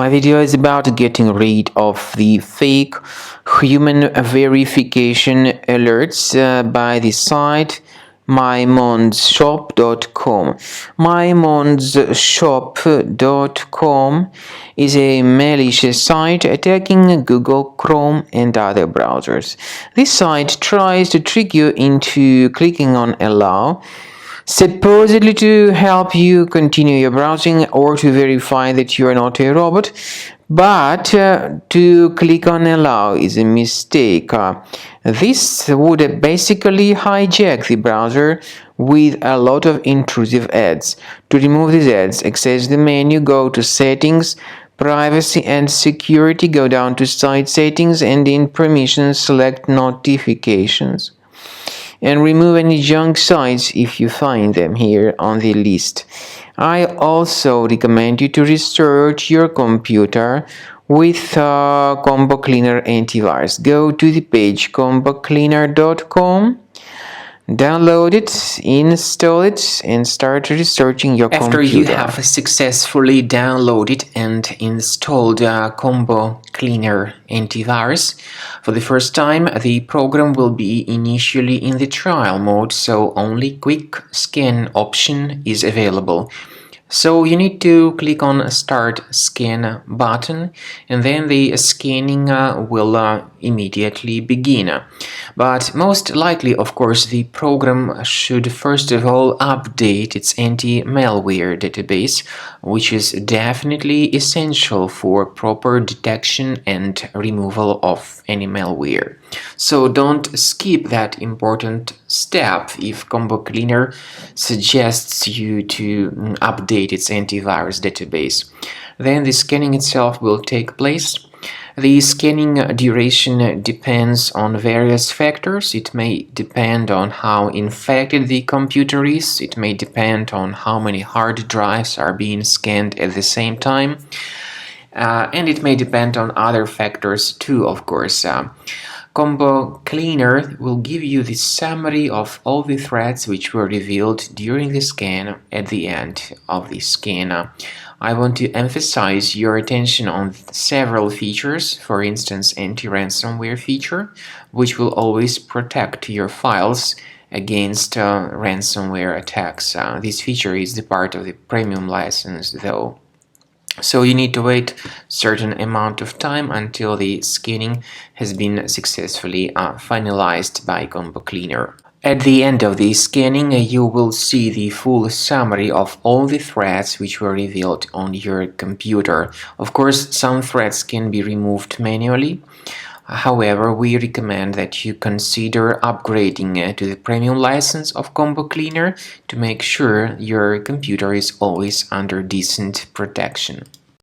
My video is about getting rid of the fake human verification alerts by the site mymondsshop.com. mymondsshop.com is a malicious site attacking Google Chrome and other browsers. This site tries to trick you into clicking on allow, supposedly to help you continue your browsing or to verify that you are not a robot, but to click on allow is a mistake. This would basically hijack the browser with a lot of intrusive ads. To remove these ads, access the menu, go to settings, privacy and security, go down to site settings, and in permissions select notifications, and remove any junk sites if you find them here on the list. I also recommend you to restart your computer with Combo Cleaner Antivirus. Go to the page combocleaner.com, download it, install it, and start researching your computer. After you have successfully downloaded and installed Combo Cleaner Antivirus, for the first time the program will be initially in the trial mode, so only quick scan option is available. So you need to click on Start Scan button, and then the scanning will immediately begin. But most likely, of course, the program should first of all update its anti-malware database, which is definitely essential for proper detection and removal of any malware. So don't skip that important step if Combo Cleaner suggests you to update its antivirus database. Then the scanning itself will take place. The scanning duration depends on various factors. It may depend on how infected the computer is. It may depend on how many hard drives are being scanned at the same time. And it may depend on other factors too, of course. Combo Cleaner will give you the summary of all the threats which were revealed during the scan at the end of the scan. I want to emphasize your attention on several features, for instance anti-ransomware feature, which will always protect your files against ransomware attacks. This feature is the part of the premium license though. So you need to wait a certain amount of time until the scanning has been successfully finalized by Combo Cleaner. At the end of the scanning, you will see the full summary of all the threats which were revealed on your computer. Of course, some threats can be removed manually. However, we recommend that you consider upgrading to the premium license of Combo Cleaner to make sure your computer is always under decent protection.